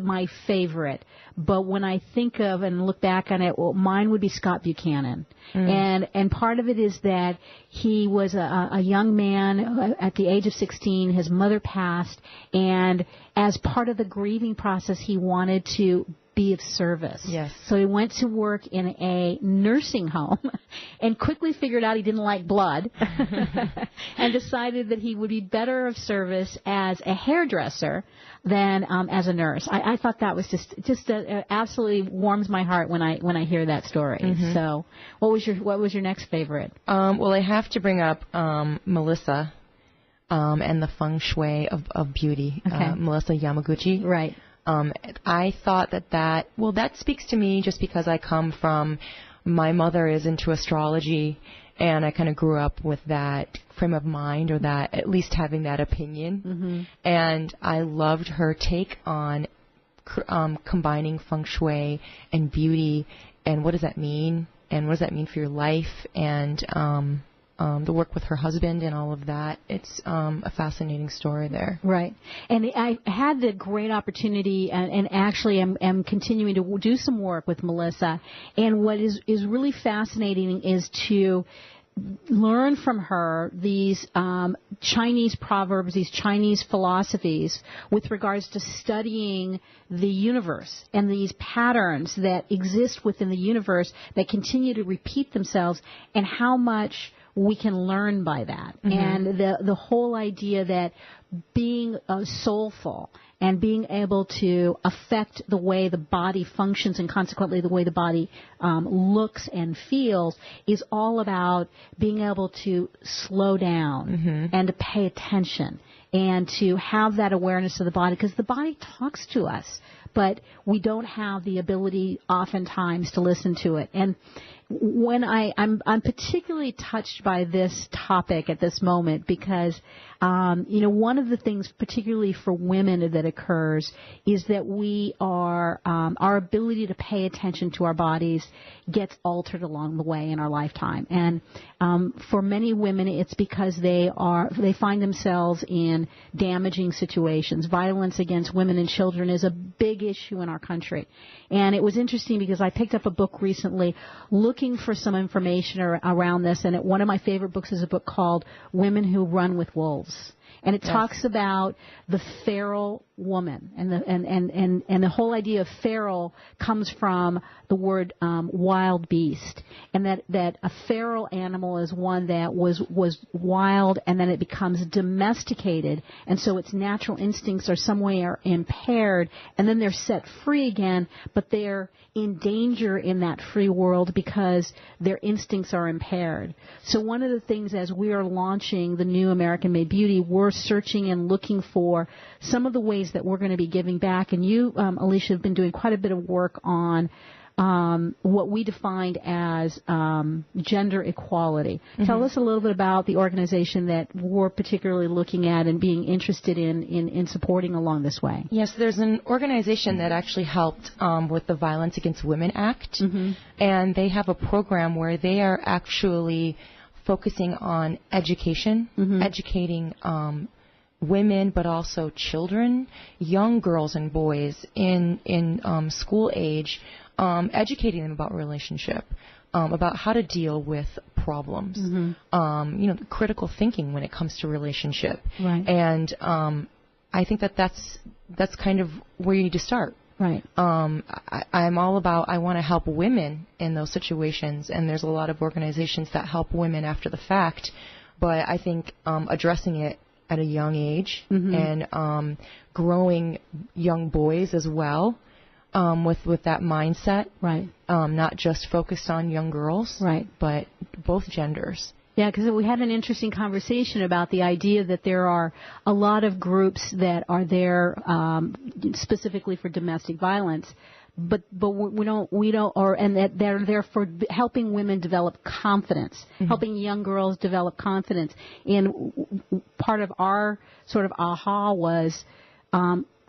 C: my favorite. But when I think of and look back on it, well, mine would be Scott Buchanan. And part of it is that he was a young man at the age of 16. His mother passed, and as part of the grieving process, he wanted to be of service.
D: Yes.
C: So he went to work in a nursing home and quickly figured out he didn't like blood and decided that he would be better of service as a hairdresser than as a nurse. I thought that was just absolutely warms my heart when I hear that story. So what was your next favorite?
D: Well, I have to bring up Melissa and the feng shui of beauty.
C: Okay.
D: Melissa Yamaguchi.
C: Right.
D: I thought that speaks to me just because I come from, my mother is into astrology, and I kind of grew up with that frame of mind, or that, at least having that opinion. And I loved her take on combining feng shui and beauty, and what does that mean, and what does that mean for your life, and the work with her husband and all of that. It's a fascinating story there.
C: Right. And I had the great opportunity and actually am continuing to do some work with Melissa. And what is really fascinating is to learn from her these Chinese proverbs, these Chinese philosophies with regards to studying the universe and these patterns that exist within the universe that continue to repeat themselves, and how much we can learn by that. And the whole idea that being soulful and being able to affect the way the body functions, and consequently the way the body looks and feels, is all about being able to slow down and to pay attention and to have that awareness of the body, because the body talks to us, but we don't have the ability oftentimes to listen to it. And when I'm particularly touched by this topic at this moment because, one of the things, particularly for women, that occurs is that we are, our ability to pay attention to our bodies gets altered along the way in our lifetime. And for many women, it's because they find themselves in damaging situations. Violence against women and children is a big issue in our country. And it was interesting because I picked up a book recently looking for some information around this, and one of my favorite books is a book called Women Who Run with Wolves. And it talks about the feral woman, and the whole idea of feral comes from the word wild beast, and that a feral animal is one that was wild, and then it becomes domesticated, and so its natural instincts are some way are impaired, and then they're set free again, but they're in danger in that free world because their instincts are impaired. So one of the things, as we are launching the new American Made Beauty, we're searching and looking for some of the ways that we're going to be giving back. And you, Alicia, have been doing quite a bit of work on what we defined as gender equality. Mm-hmm. Tell us a little bit about the organization that we're particularly looking at and being interested in supporting along this way.
D: Yes, there's an organization that actually helped with the Violence Against Women Act, and they have a program where they are actually focusing on education, educating women, but also children, young girls and boys in school age, educating them about relationship, about how to deal with problems, critical thinking when it comes to relationship.
C: Right.
D: And I think that's kind of where you need to start.
C: Right.
D: I'm all about, I want to help women in those situations, and there's a lot of organizations that help women after the fact, but I think addressing it at a young age and growing young boys as well with that mindset,
C: right?
D: Not just focused on young girls,
C: right?
D: But both genders.
C: Yeah, because we had an interesting conversation about the idea that there are a lot of groups that are there specifically for domestic violence, but we don't, and that they're there for helping women develop confidence, helping young girls develop confidence. And part of our sort of aha was,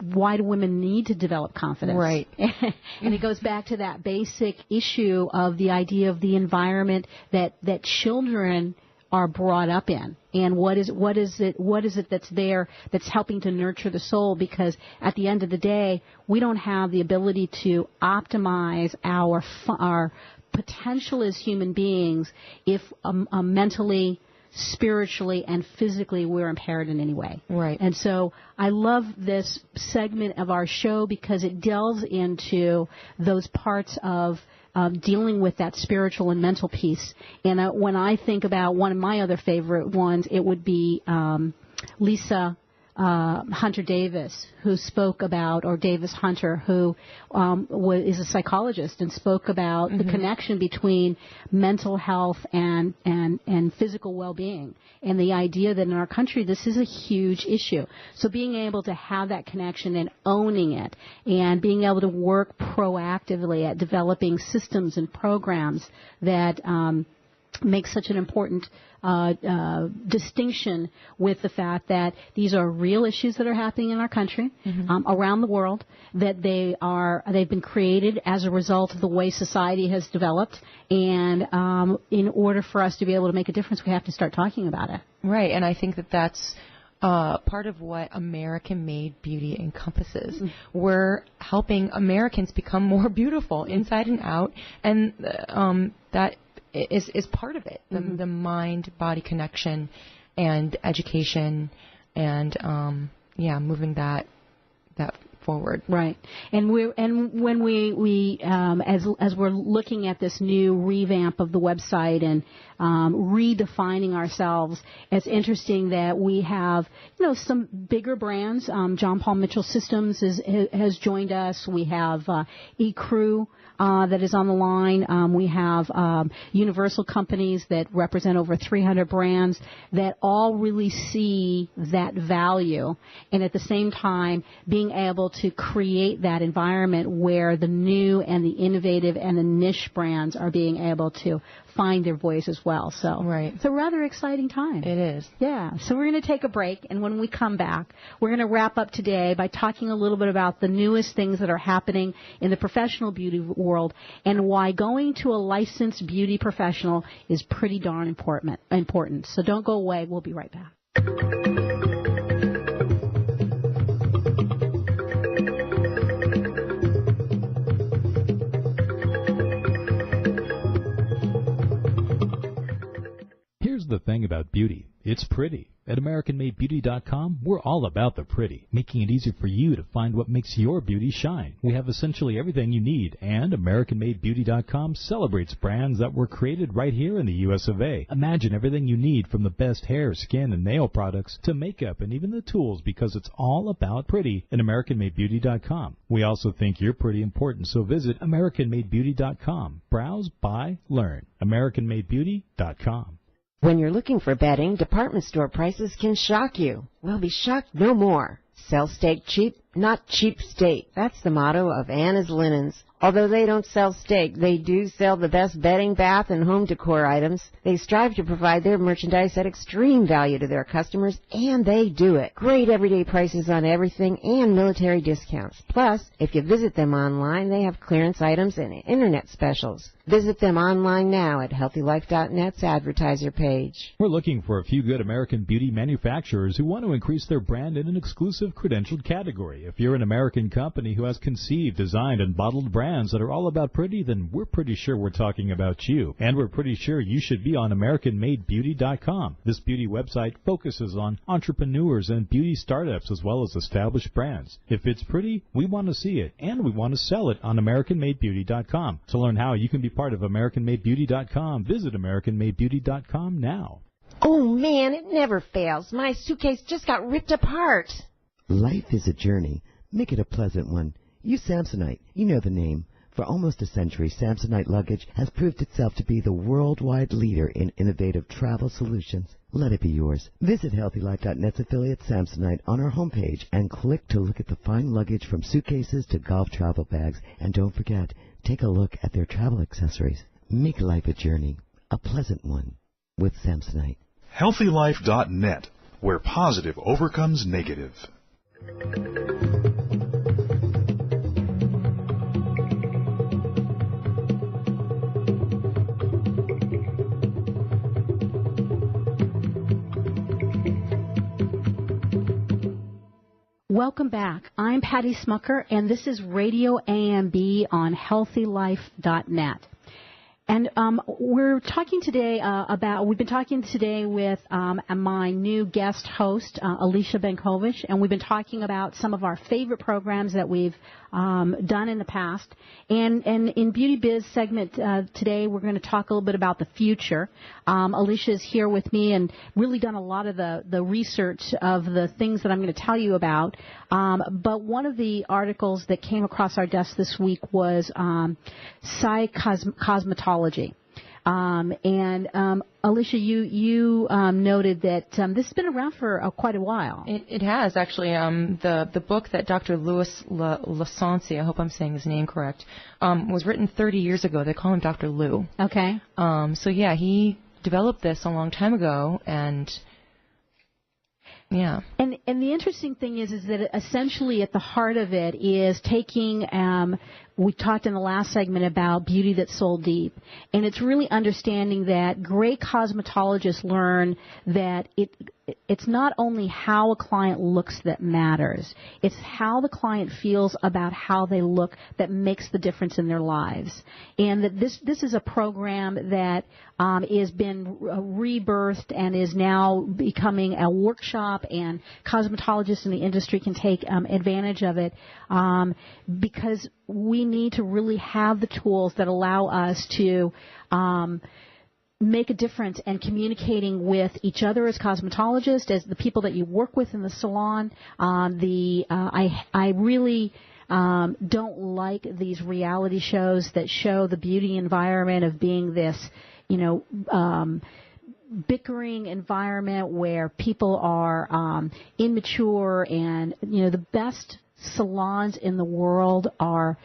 C: why do women need to develop confidence?
D: Right.
C: And it goes back to that basic issue of the idea of the environment that children are brought up in. And what is it that's there that's helping to nurture the soul? Because at the end of the day, we don't have the ability to optimize our potential as human beings if mentally, spiritually, and physically we're impaired in any way.
D: Right.
C: And so I love this segment of our show because it delves into those parts of dealing with that spiritual and mental piece. And when I think about one of my other favorite ones, it would be Lisa Hunter Davis, who spoke about, or Davis Hunter, who is a psychologist and spoke about the connection between mental health and physical well-being, and the idea that in our country this is a huge issue. So being able to have that connection and owning it, and being able to work proactively at developing systems and programs that makes such an important distinction with the fact that these are real issues that are happening in our country, around the world, that they've been created as a result of the way society has developed, and in order for us to be able to make a difference, we have to start talking about it.
D: Right, and I think that that's part of what American-made beauty encompasses. We're helping Americans become more beautiful inside and out, and that is part of it, the mind-body connection and education and, moving that forward.
C: Right. And when we as we're looking at this new revamp of the website and redefining ourselves, it's interesting that we have, some bigger brands. John Paul Mitchell Systems has joined us. We have eCrew that is on the line. We have Universal companies that represent over 300 brands that all really see that value, and at the same time being able to create that environment where the new and the innovative and the niche brands are being able to find their voice as well. So it's a rather exciting time.
D: It is.
C: Yeah. So we're going to take a break, and when we come back, we're going to wrap up today by talking a little bit about the newest things that are happening in the professional beauty world and why going to a licensed beauty professional is pretty darn important. So don't go away. We'll be right back.
A: The thing about beauty, it's pretty. At AmericanMadeBeauty.com, we're all about the pretty, making it easy for you to find what makes your beauty shine. We have essentially everything you need, and AmericanMadeBeauty.com celebrates brands that were created right here in the U.S. of A. Imagine everything you need from the best hair, skin, and nail products to makeup and even the tools, because it's all about pretty at AmericanMadeBeauty.com. We also think you're pretty important, so visit AmericanMadeBeauty.com. Browse, buy, learn. AmericanMadeBeauty.com.
I: When you're looking for bedding, department store prices can shock you. Well, be shocked no more. Sell steak cheap, not cheap steak. That's the motto of Anna's Linens. Although they don't sell steak, they do sell the best bedding, bath, and home decor items. They strive to provide their merchandise at extreme value to their customers, and they do it. Great everyday prices on everything and military discounts. Plus, if you visit them online, they have clearance items and internet specials. Visit them online now at HealthyLife.net's advertiser page.
A: We're looking for a few good American beauty manufacturers who want to increase their brand in an exclusive credentialed category. If you're an American company who has conceived, designed, and bottled brands that are all about pretty, then we're pretty sure we're talking about you. And we're pretty sure you should be on AmericanMadeBeauty.com. This beauty website focuses on entrepreneurs and beauty startups as well as established brands. If it's pretty, we want to see it, and we want to sell it on AmericanMadeBeauty.com. To learn how you can be part of AmericanMadeBeauty.com, visit AmericanMadeBeauty.com now.
I: Oh, man, it never fails. My suitcase just got ripped apart.
F: Life is a journey. Make it a pleasant one. Use Samsonite. You know the name. For almost a century, Samsonite luggage has proved itself to be the worldwide leader in innovative travel solutions. Let it be yours. Visit HealthyLife.net's affiliate Samsonite on our homepage and click to look at the fine luggage from suitcases to golf travel bags. And don't forget, take a look at their travel accessories. Make life a journey, a pleasant one, with Samsonite.
B: HealthyLife.net, where positive overcomes negative.
C: Welcome back. I'm Patty Schmucker, and this is Radio AMB on HealthyLife.net. And we've been talking today with my new guest host, Alicia Benkovich, and we've been talking about some of our favorite programs that we've done in the past. And in Beauty Biz segment today, we're going to talk a little bit about the future. Alicia is here with me and really done a lot of the research of the things that I'm going to tell you about. But one of the articles that came across our desk this week was cosmetology. Alicia, you noted that this has been around for quite a while.
D: It has, actually. The book that Dr. Louis Lassanci, I hope I'm saying his name correct, was written 30 years ago. They call him Dr. Lou.
C: Okay.
D: So, yeah, he developed this a long time ago, and... yeah.
C: And the interesting thing is that essentially at the heart of it is taking, we talked in the last segment about beauty that's soul deep. And it's really understanding that great cosmetologists learn that it's not only how a client looks that matters. It's how the client feels about how they look that makes the difference in their lives. And that this is a program that has been rebirthed and is now becoming a workshop, and cosmetologists in the industry can take advantage of it because we need to really have the tools that allow us to make a difference and communicating with each other as cosmetologists, as the people that you work with in the salon. I really don't like these reality shows that show the beauty environment of being this, bickering environment where people are immature, and the best salons in the world are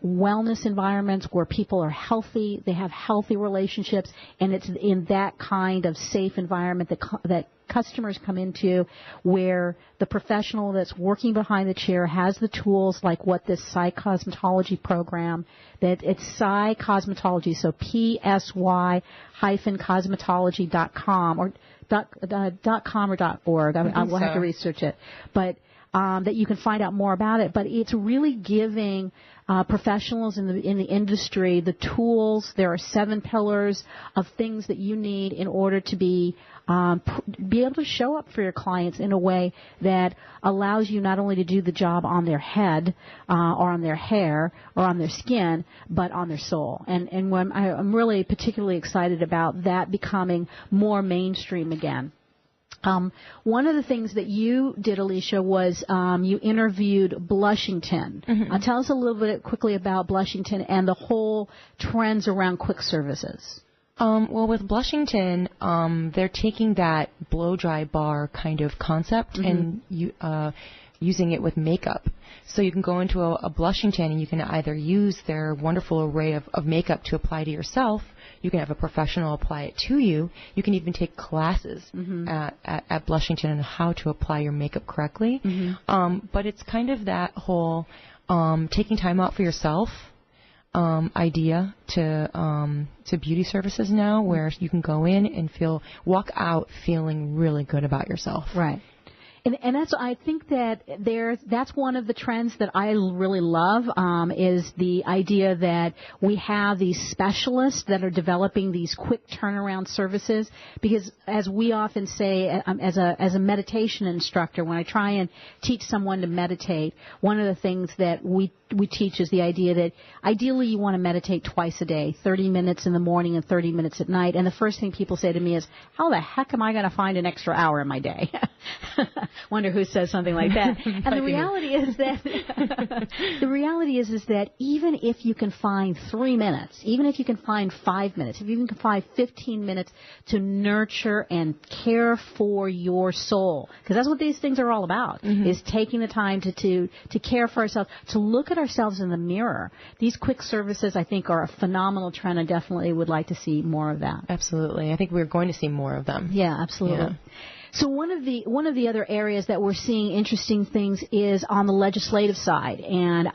C: wellness environments where people are healthy, they have healthy relationships, and it's in that kind of safe environment that customers come into, where the professional that's working behind the chair has the tools like what this Psy Cosmetology program, that it's Psy Cosmetology, so PSY-cosmetology.com or .com or .org. I will have to research it. But that you can find out more about it. But it's really giving professionals in the industry the tools. There are 7 pillars of things that you need in order to be able to show up for your clients in a way that allows you not only to do the job on their head or on their hair or on their skin, but on their soul. And when I'm really particularly excited about that becoming more mainstream again. One of the things that you did, Alicia, was you interviewed Blushington.
D: Mm-hmm.
C: Tell us a little bit quickly about Blushington and the whole trends around quick services.
D: Well, with Blushington, they're taking that blow-dry bar kind of concept and using it with makeup. So you can go into a Blushington and you can either use their wonderful array of makeup to apply to yourself. You can have a professional apply it to you. You can even take classes at Blushington on how to apply your makeup correctly. But it's kind of that whole taking time out for yourself idea to beauty services now, where you can go in and walk out feeling really good about yourself.
C: Right. And I think that that's one of the trends that I really love, is the idea that we have these specialists that are developing these quick turnaround services. Because as we often say, as a meditation instructor, when I try and teach someone to meditate, one of the things that we teach is the idea that ideally you want to meditate twice a day, 30 minutes in the morning and 30 minutes at night. And the first thing people say to me is, how the heck am I going to find an extra hour in my day? Wonder who says something like that. And the reality is that even if you can find 3 minutes, even if you can find 5 minutes, if you can find 15 minutes to nurture and care for your soul, because that's what these things are all about, is taking the time to care for ourselves, to look at ourselves in the mirror. These quick services, I think, are a phenomenal trend. I definitely would like to see more of that.
D: Absolutely. I think we're going to see more of them.
C: Yeah, absolutely. Yeah. So one of the other areas that we're seeing interesting things is on the legislative side, and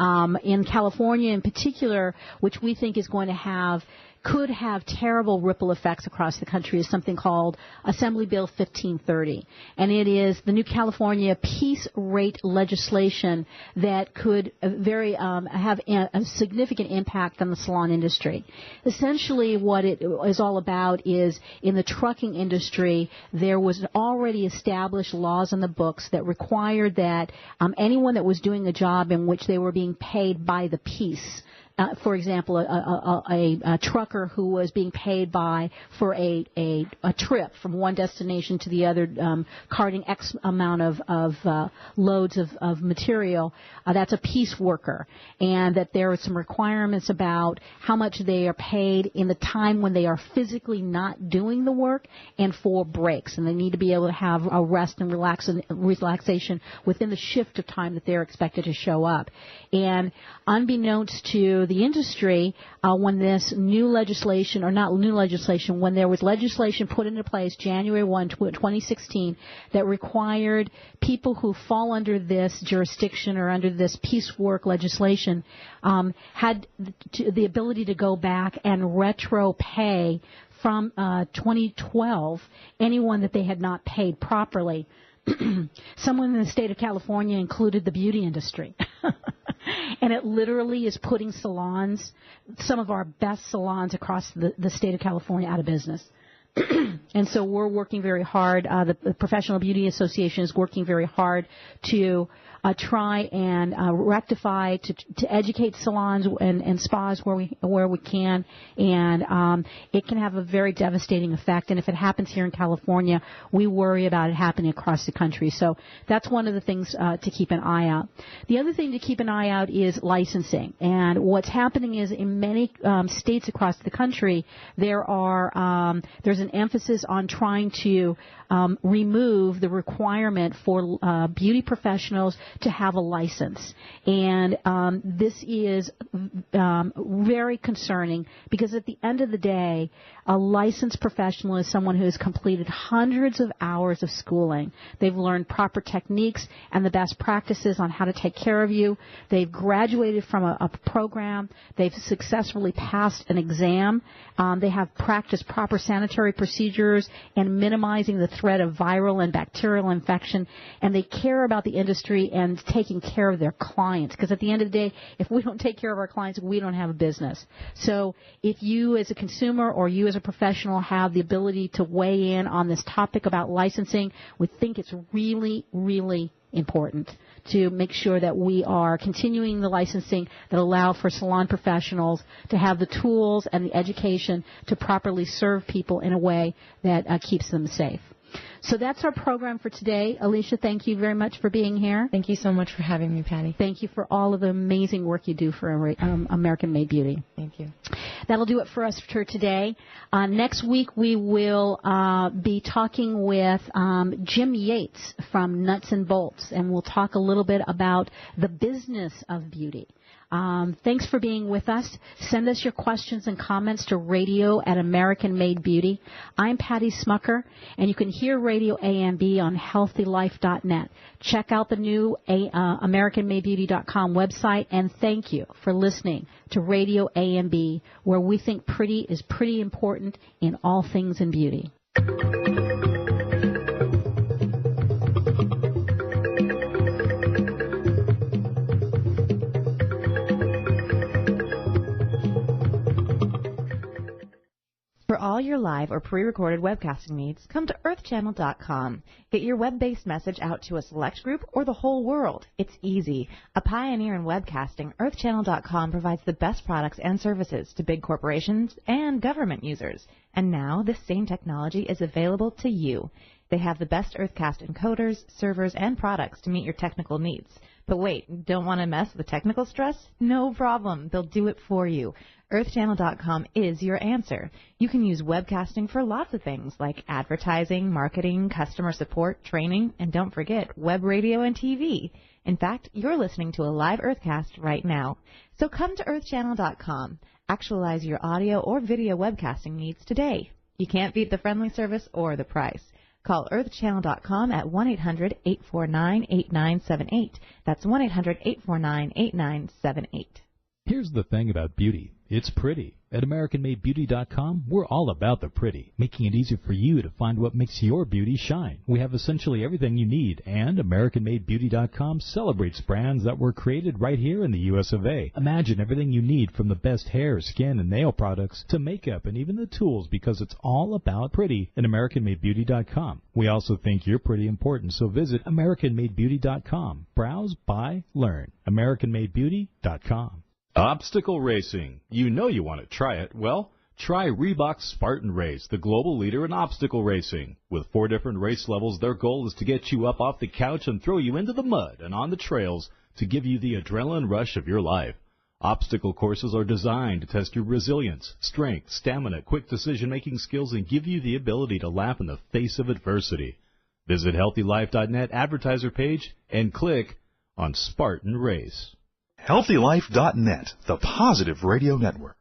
C: in California in particular, which we think is going to could have terrible ripple effects across the country, is something called Assembly Bill 1530. And it is the new California piece rate legislation that could have a significant impact on the salon industry. Essentially what it is all about is, in the trucking industry, there was already established laws on the books that required that anyone that was doing a job in which they were being paid by the piece, for example, a trucker who was being paid for a trip from one destination to the other, carting X amount of loads of material, that's a piece worker, and that there are some requirements about how much they are paid in the time when they are physically not doing the work and for breaks, and they need to be able to have a rest and relaxation within the shift of time that they're expected to show up. And unbeknownst to the industry, when this new legislation, or not new legislation, when there was legislation put into place January 1, 2016, that required people who fall under this jurisdiction or under this piecework legislation had the ability to go back and retro pay from 2012 anyone that they had not paid properly. Someone in the state of California included the beauty industry. And it literally is putting salons, some of our best salons across the state of California, out of business. And so we're working very hard. The Professional Beauty Association is working very hard to try and rectify, to educate salons and spas where we can, and it can have a very devastating effect. And if it happens here in California, we worry about it happening across the country. So that's one of the things to keep an eye out. The other thing to keep an eye out is licensing. And what's happening is, in many states across the country, there's an emphasis on trying to remove the requirement for beauty professionals to have a license. And this is very concerning, because at the end of the day, a licensed professional is someone who has completed hundreds of hours of schooling. They've learned proper techniques and the best practices on how to take care of you. They've graduated from a program. They've successfully passed an exam. They have practiced proper sanitary procedures and minimizing the threat of viral and bacterial infection. And they care about the industry and taking care of their clients. Because at the end of the day, if we don't take care of our clients, we don't have a business. So if you as a consumer or you as a professional have the ability to weigh in on this topic about licensing, we think it's really, really important to make sure that we are continuing the licensing that allow for salon professionals to have the tools and the education to properly serve people in a way that keeps them safe. So that's our program for today. Alicia, thank you very much for being here.
D: Thank you so much for having me, Patty.
C: Thank you for all of the amazing work you do for American Made Beauty.
D: Thank you.
C: That'll do it for us for today. Next week we will be talking with Jim Yates from Nuts and Bolts, and we'll talk a little bit about the business of beauty. Thanks for being with us. Send us your questions and comments to radio@American Made Beauty. I'm Patty Schmucker, and you can hear Radio AMB on healthylife.net. Check out the new AmericanMadeBeauty.com website, and thank you for listening to Radio AMB, where we think pretty is pretty important in all things in beauty.
H: For all your live or pre-recorded webcasting needs, come to earthchannel.com. Get your web-based message out to a select group or the whole world. It's easy. A pioneer in webcasting, earthchannel.com provides the best products and services to big corporations and government users. And now this same technology is available to you. They have the best Earthcast encoders, servers, and products to meet your technical needs. But wait, don't want to mess with the technical stress? No problem. They'll do it for you. EarthChannel.com is your answer. You can use webcasting for lots of things like advertising, marketing, customer support, training, and don't forget web radio and TV. In fact, you're listening to a live Earthcast right now. So come to EarthChannel.com. Actualize your audio or video webcasting needs today. You can't beat the friendly service or the price. Call earthchannel.com at 1-800-849-8978. That's 1-800-849-8978.
A: Here's the thing about beauty. It's pretty. At AmericanMadeBeauty.com, we're all about the pretty, making it easier for you to find what makes your beauty shine. We have essentially everything you need, and AmericanMadeBeauty.com celebrates brands that were created right here in the U.S. of A. Imagine everything you need from the best hair, skin, and nail products to makeup and even the tools, because it's all about pretty at AmericanMadeBeauty.com. We also think you're pretty important, so visit AmericanMadeBeauty.com. Browse, buy, learn. AmericanMadeBeauty.com. Obstacle racing. You know you want to try it. Well, try Reebok's Spartan Race, the global leader in obstacle racing. With 4 different race levels, their goal is to get you up off the couch and throw you into the mud and on the trails to give you the adrenaline rush of your life. Obstacle courses are designed to test your resilience, strength, stamina, quick decision-making skills, and give you the ability to laugh in the face of adversity. Visit HealthyLife.net advertiser page and click on Spartan Race.
B: HealthyLife.net, the positive radio network.